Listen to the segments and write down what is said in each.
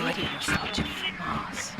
Ready yourself to Mars.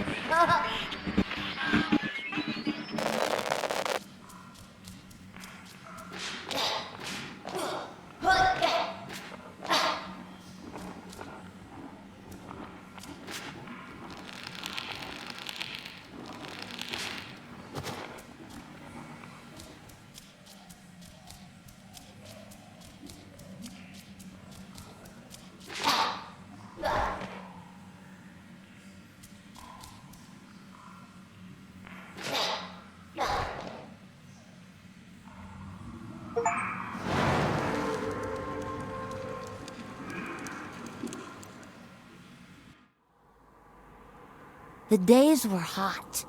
The days were hot.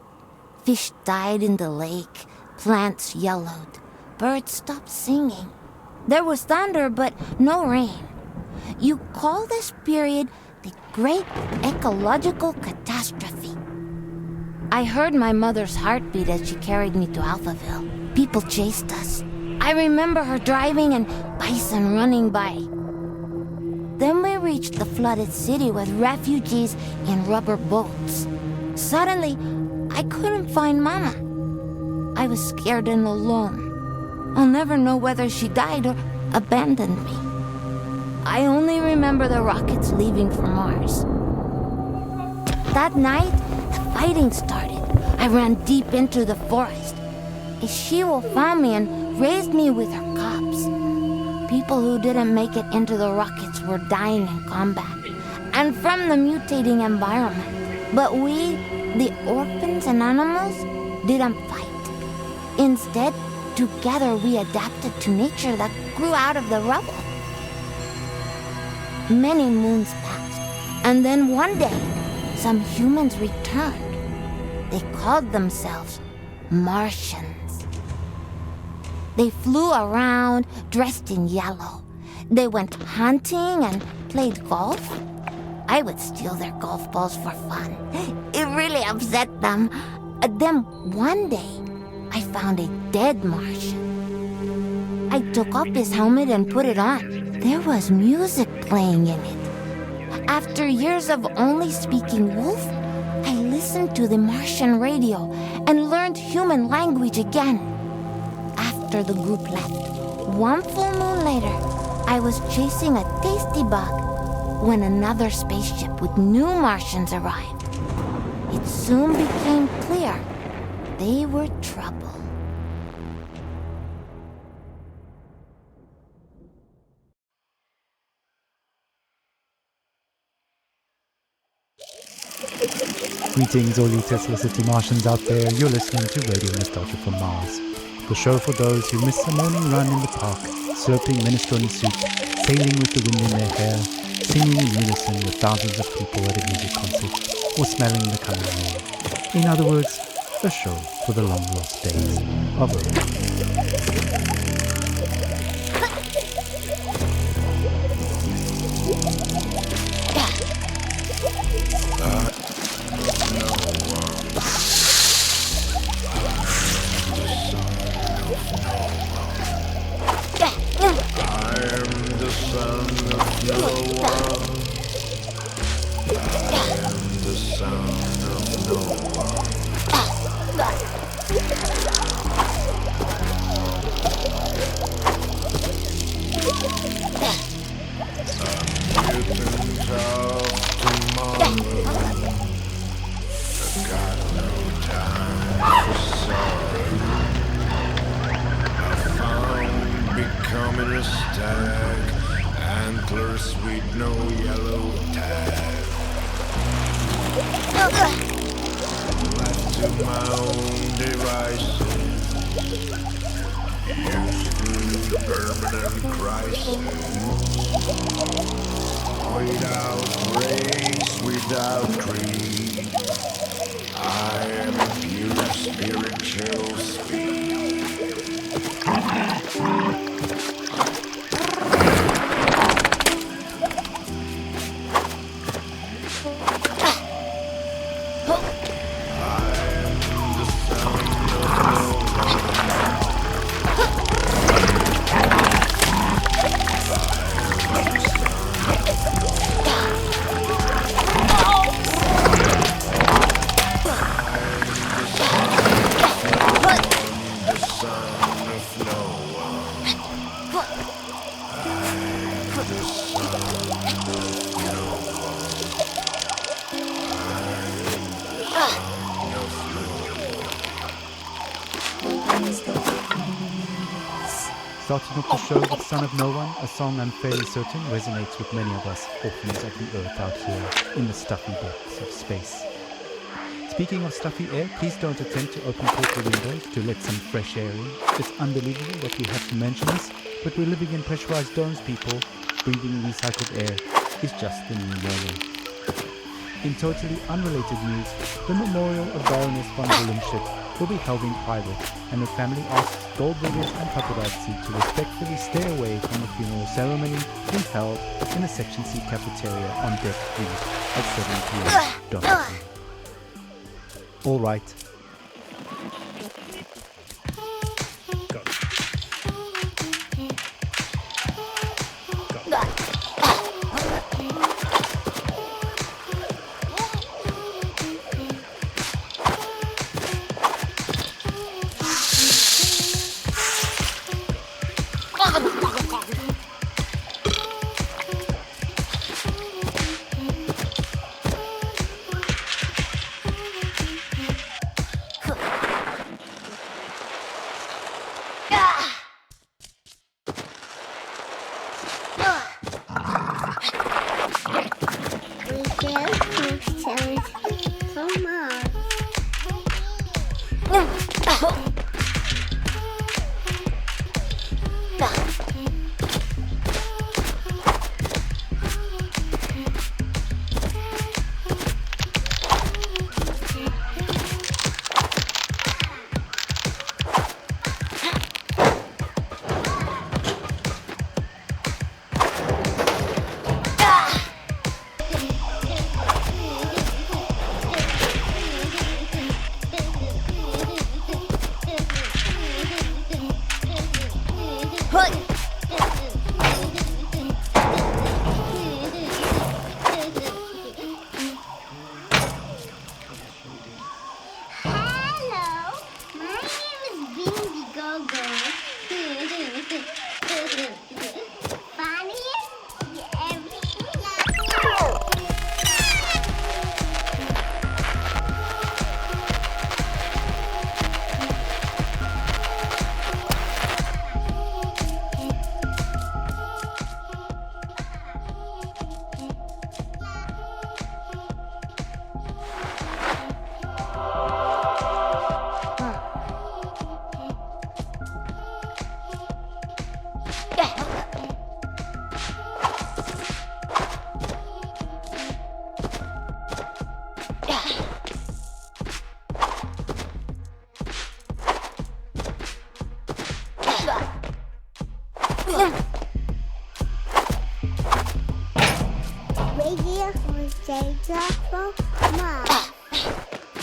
Fish died in the lake, plants yellowed, birds stopped singing. There was thunder, but no rain. You call this period the Great Ecological Catastrophe. I heard my mother's heartbeat as she carried me to Alphaville. People chased us. I remember her driving and bison running by. Then we reached the flooded city with refugees in rubber boats. Suddenly, I couldn't find Mama. I was scared and alone. I'll never know whether she died or abandoned me. I only remember the rockets leaving for Mars. That night, the fighting started. I ran deep into the forest. A she-wolf found me and raised me with her cubs. People who didn't make it into the rockets were dying in combat and from the mutating environment. But we, the orphans and animals, didn't fight. Instead, together we adapted to nature that grew out of the rubble. Many moons passed, and then one day, some humans returned. They called themselves Martians. They flew around dressed in yellow. They went hunting and played golf. I would steal their golf balls for fun. It really upset them. Then one day, I found a dead Martian. I took off his helmet and put it on. There was music playing in it. After years of only speaking wolf, I listened to the Martian radio and learned human language again. After the group left, one full moon later, I was chasing a tasty bug when another spaceship with new Martians arrived. It soon became clear they were trouble. Greetings, all you Tesla City Martians out there. You're listening to Radio Nostalgia from Mars, the show for those who miss the morning run in the park, slurping minestrone soup, sailing with the wind in their hair, singing in unison with thousands of people at a music concert, or smelling the coming rain. In other words, a show for the long-lost days of Earth. The sound of no one. Mutants of tomorrow. I got no time for sorrow. I found becoming a stag, antlers with no yellow tag. Left to my own devices, used to permanent crisis. Without race, without creed, I am pure spiritual speed. Starting off the show with Son of No One, a song I'm fairly certain resonates with many of us orphans of the earth out here in the stuffy depths of space. Speaking of stuffy air, please don't attempt to open portal windows to let some fresh air in. It's unbelievable that we have to mention this, but we're living in pressurized domes, people. Breathing recycled air is just the new normal. In totally unrelated news, the memorial of Baroness von Willemschit will be held in private, and the family asks gold diggers and paparazzi to respectfully stay away from the funeral ceremony being held in the Section C cafeteria on deck 3 at 7 p.m. All right. Go.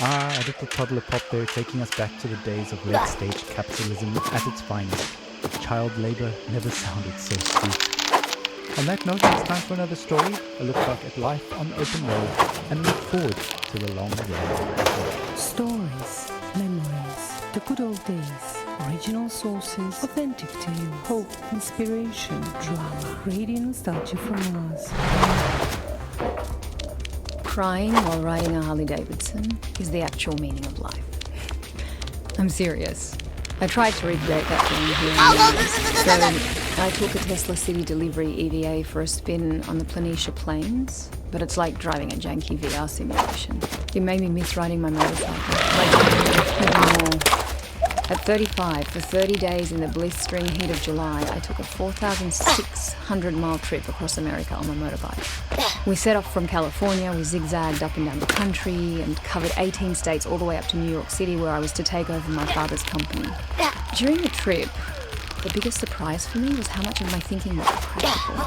A little toddler pop there, taking us back to the days of late-stage capitalism at its finest. Child labor never sounded so sweet. On that note, it's time for another story, a look back at life on the open road, and a look forward to the long road. Stories, memories, the good old days, original sources, authentic tales, hope, inspiration, drama, radiant nostalgia from Mars. Crying while riding a Harley Davidson is the actual meaning of life. I'm serious. I tried to recreate that feeling here. So I took a Tesla City Delivery EVA for a spin on the Planitia Plains, but it's like driving a janky VR simulation. It made me miss riding my motorcycle. Even more. At 35, for 30 days in the blistering heat of July, I took a 4,600-mile trip across America on my motorbike. We set off from California, we zigzagged up and down the country, and covered 18 states all the way up to New York City, where I was to take over my father's company. During the trip, the biggest surprise for me was how much of my thinking was practical.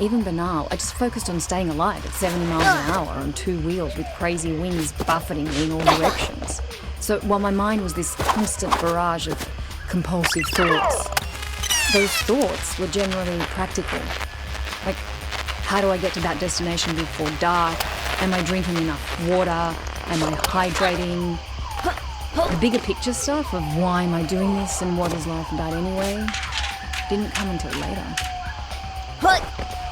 Even banal, I just focused on staying alive at 70 miles an hour on two wheels with crazy winds buffeting me in all directions. So while my mind was this constant barrage of compulsive thoughts, those thoughts were generally practical. Like, how do I get to that destination before dark? Am I drinking enough water? Am I hydrating? The bigger picture stuff of why am I doing this and what is life about anyway didn't come until later.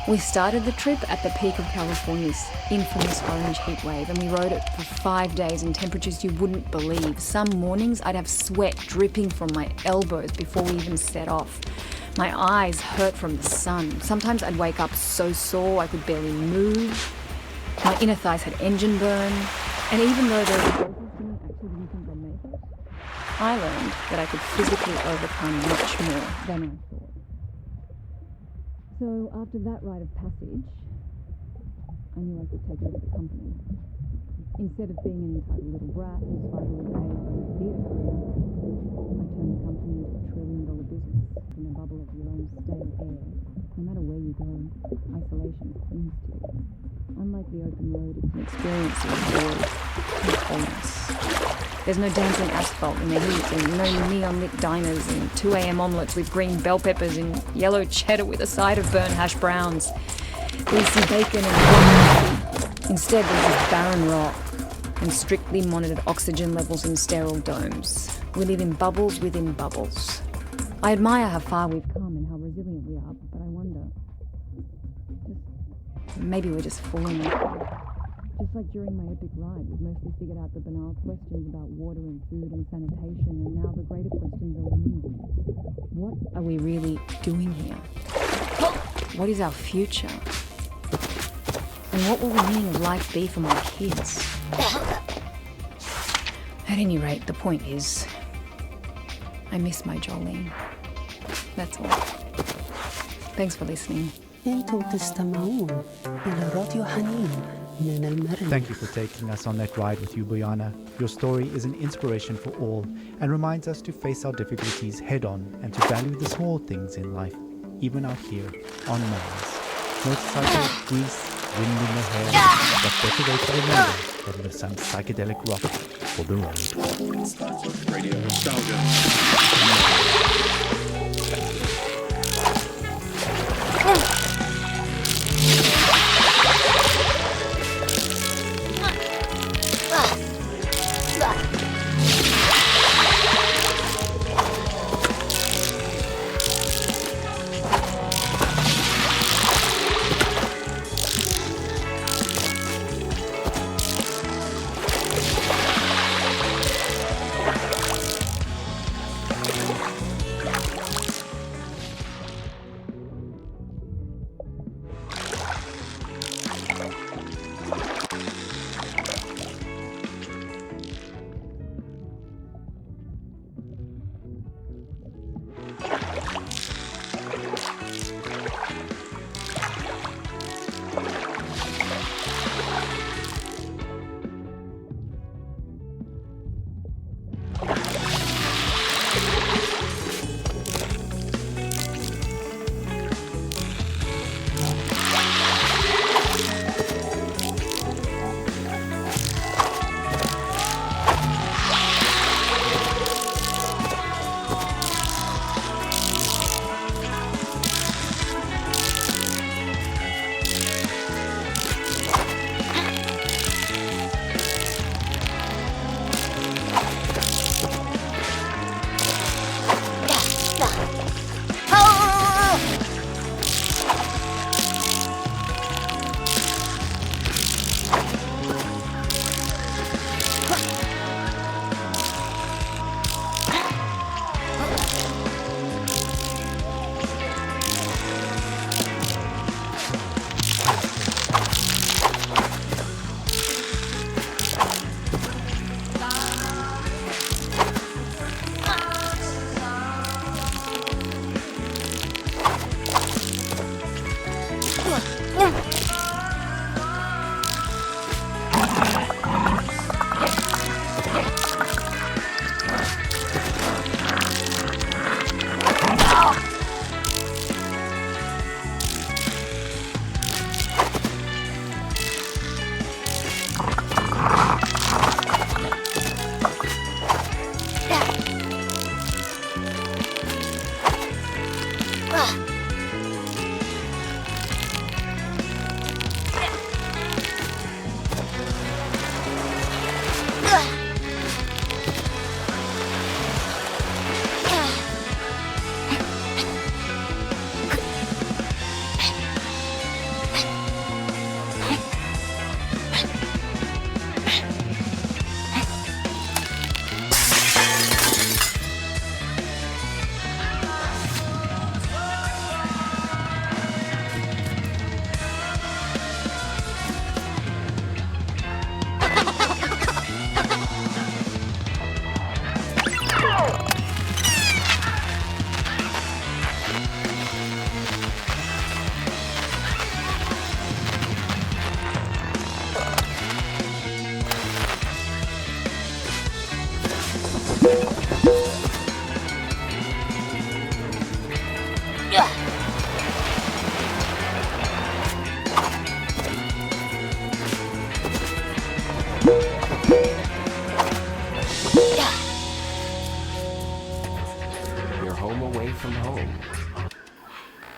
We started the trip at the peak of California's infamous orange heat wave, and we rode it for 5 days in temperatures you wouldn't believe. Some mornings I'd have sweat dripping from my elbows before we even set off. My eyes hurt from the sun. Sometimes I'd wake up so sore I could barely move. My inner thighs had engine burn, and even though there were actually didn't think I'd make it, I learned that I could physically overcome much more than I thought. So after that rite of passage, I knew I could take over the company. Instead of being an entitled little brat whose father would pay for his theatre career, I turned the company into a $1 trillion business in a bubble of your own stale air. No matter where you go, isolation clings to you. Unlike the open road, it's an experience of joy and wholeness. There's no dancing asphalt in the heat, and no neon-lit diners and 2 a.m. omelettes with green bell peppers and yellow cheddar with a side of burnt hash browns. Greasy bacon and instead there's this barren rock and strictly monitored oxygen levels in sterile domes. We live in bubbles within bubbles. I admire how far we've come and how resilient we are, but I wonder, maybe we're just falling off. Just like during my epic ride, we've mostly figured out the banal questions about water and food and sanitation, and now the greater questions are looming. What are we really doing here? What is our future? And what will the meaning of life be for my kids? At any rate, the point is, I miss my Jolene. That's all. Thanks for listening. أنتم تستمعون إلى راديو حنين من المرن. Thank you for taking us on that ride with you, Bojana. Your story is an inspiration for all and reminds us to face our difficulties head on and to value the small things in life, even out here on Mars. Motorcycle, grease, wind in the hair. What better way to remember than with some psychedelic rock for the road. Radio Nostalgia.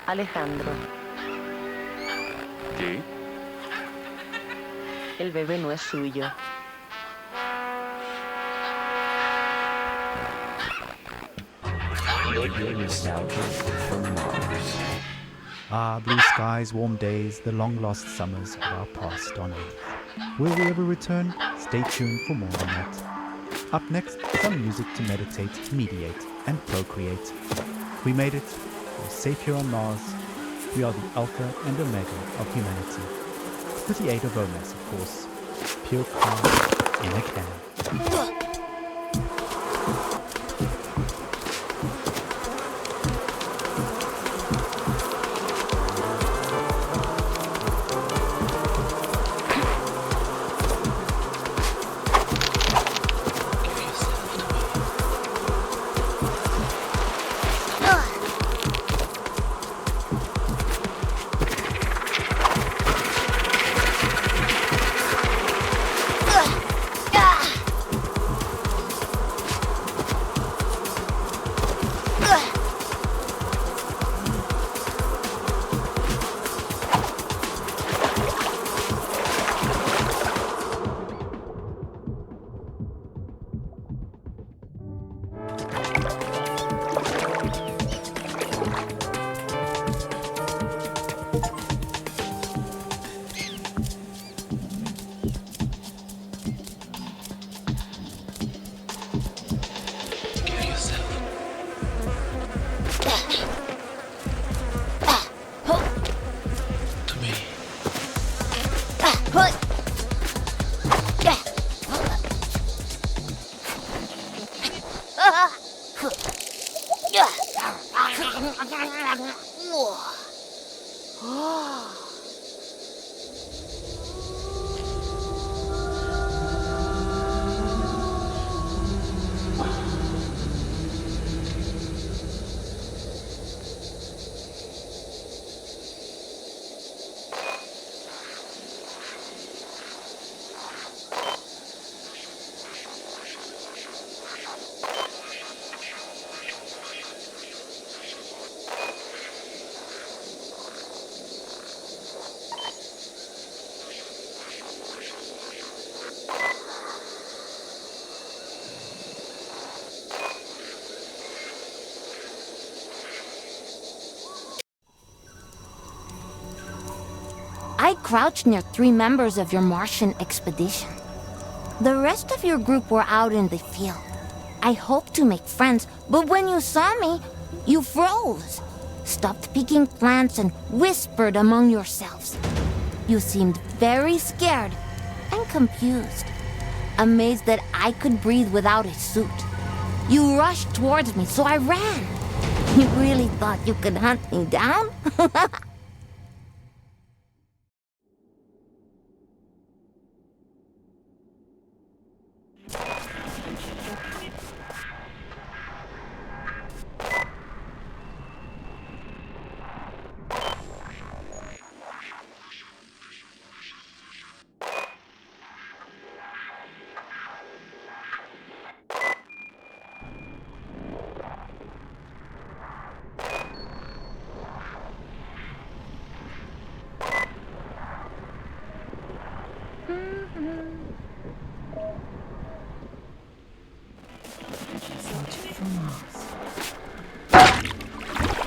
Alejandro, ¿Qué? el bebé no es suyo. Radio nostalgia from Mars. Ah, blue skies, warm days, the long-lost summers of our past on Earth. Will we ever return? Stay tuned for more on that. Up next, some music to meditate, mediate, and procreate. We made it. We're safe here on Mars. We are the alpha and omega of humanity. With the aid of romance, of course. Pure calm in a can. I crouched near 3 members of your Martian expedition. The rest of your group were out in the field. I hoped to make friends, but when you saw me, you froze, stopped picking plants and whispered among yourselves. You seemed very scared and confused, amazed that I could breathe without a suit. You rushed towards me, so I ran. You really thought you could hunt me down?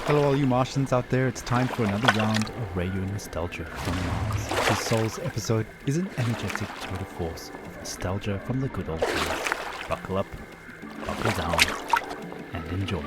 Hello all you Martians out there, it's time for another round of Radio Nostalgia from Mars. This Soul's episode is an energetic tour de force of nostalgia from the good old days. Buckle up, buckle down, and enjoy.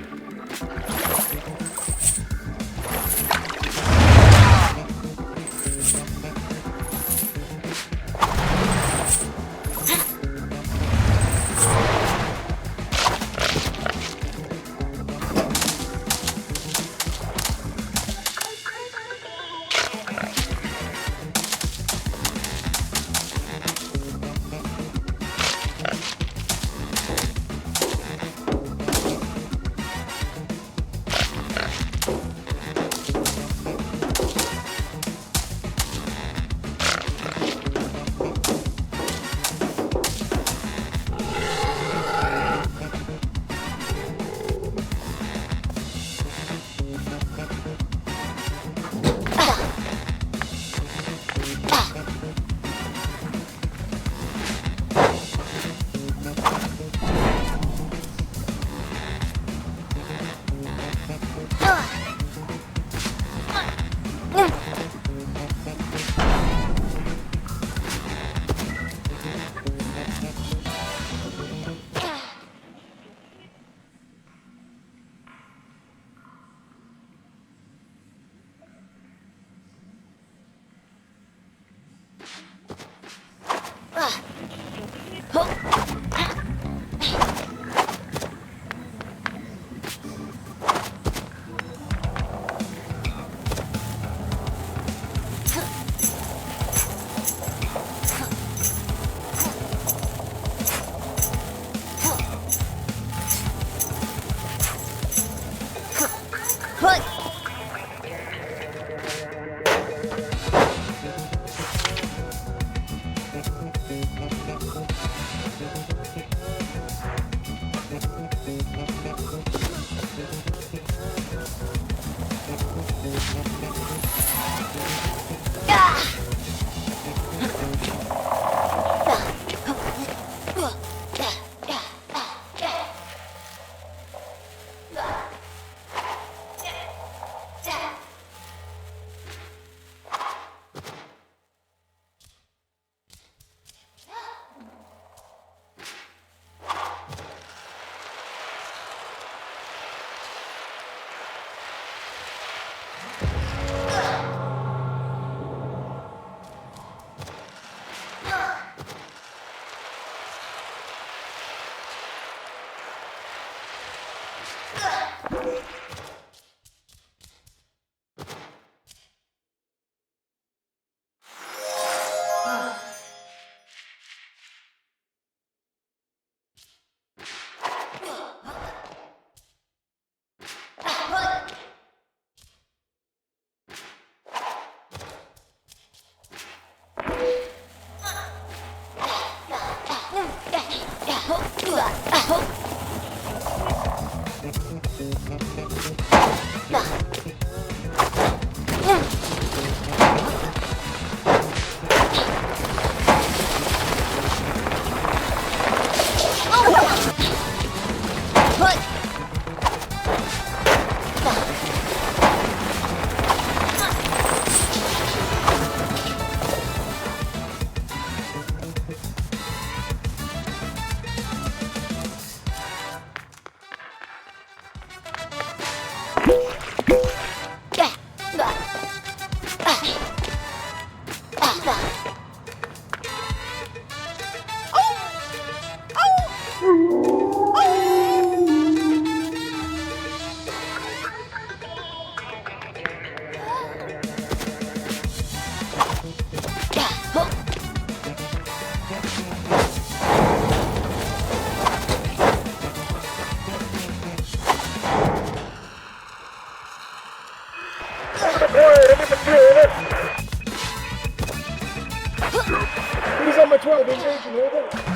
He's on my 12 engaging over.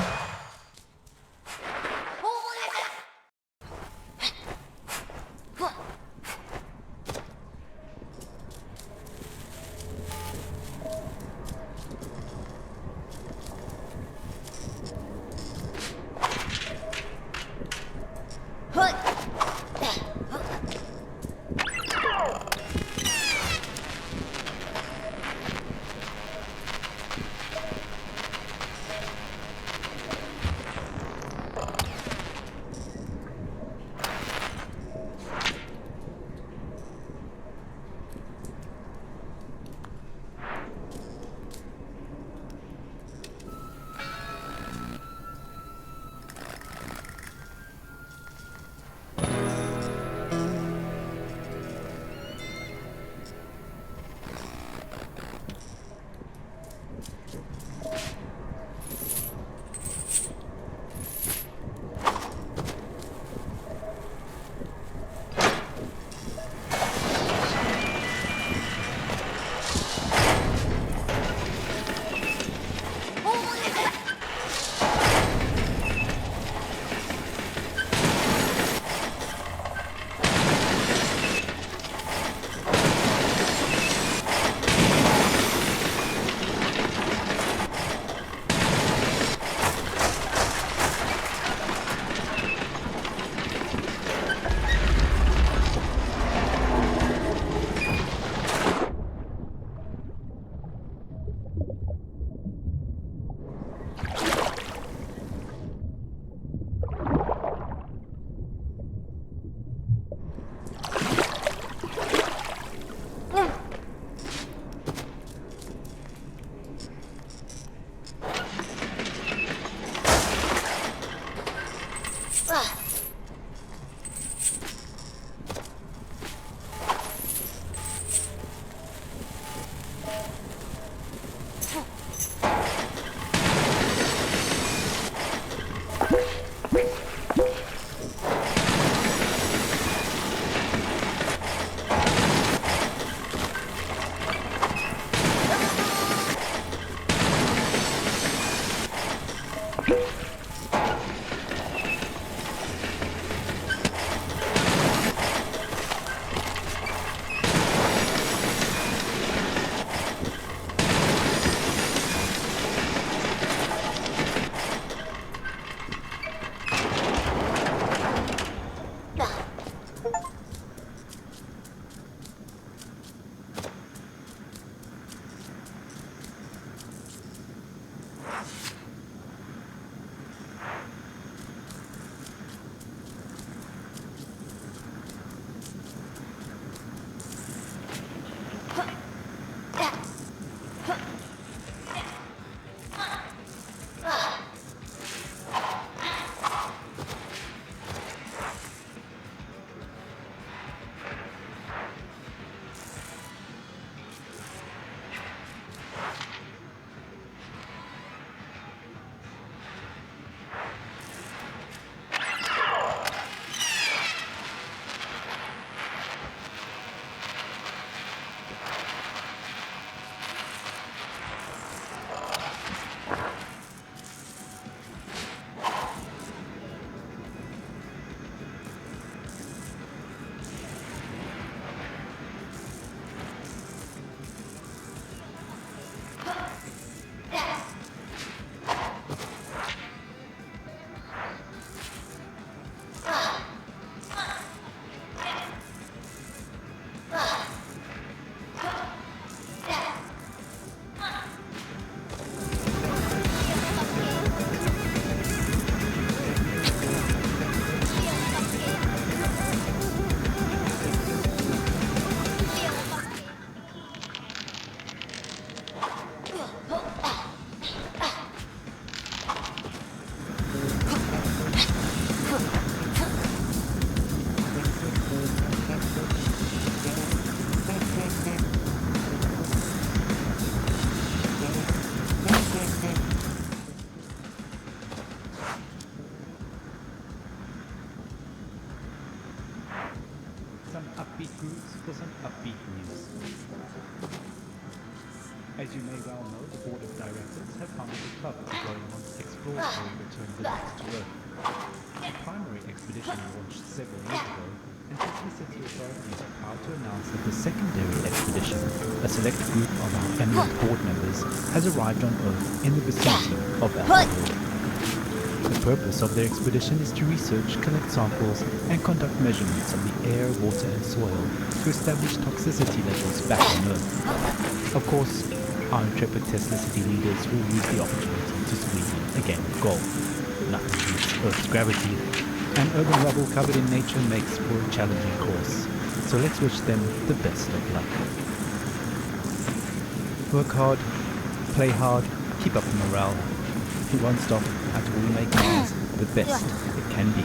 upbeat grooves for some upbeat news. As you may well know, the Board of Directors CUB is going on exploratory return visits to Earth. The primary expedition launched several years ago, and Tesla City authorities are proud to announce that the secondary expedition, a select group of our eminent board members, has arrived on Earth in the vicinity of Armageddon. The purpose of their expedition is to research, collect samples, and conduct measurements of the air, water, and soil to establish toxicity levels back on Earth. Of course, our intrepid Tesla City leaders will use the opportunity to squeeze in a game of golf. Nothing beats Earth's gravity, and urban rubble covered in nature makes for a challenging course. So let's wish them the best of luck. Work hard, play hard, keep up the morale. It won't stop until we make Mars the best it can be.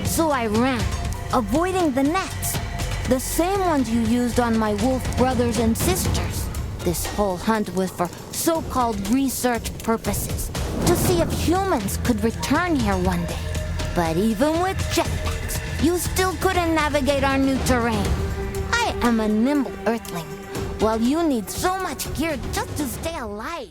So I ran, avoiding the nets. The same ones you used on my wolf brothers and sisters. This whole hunt was for so-called research purposes, to see if humans could return here one day. But even with jetpacks, you still couldn't navigate our new terrain. I am a nimble earthling, while you need so much gear just to stay alive.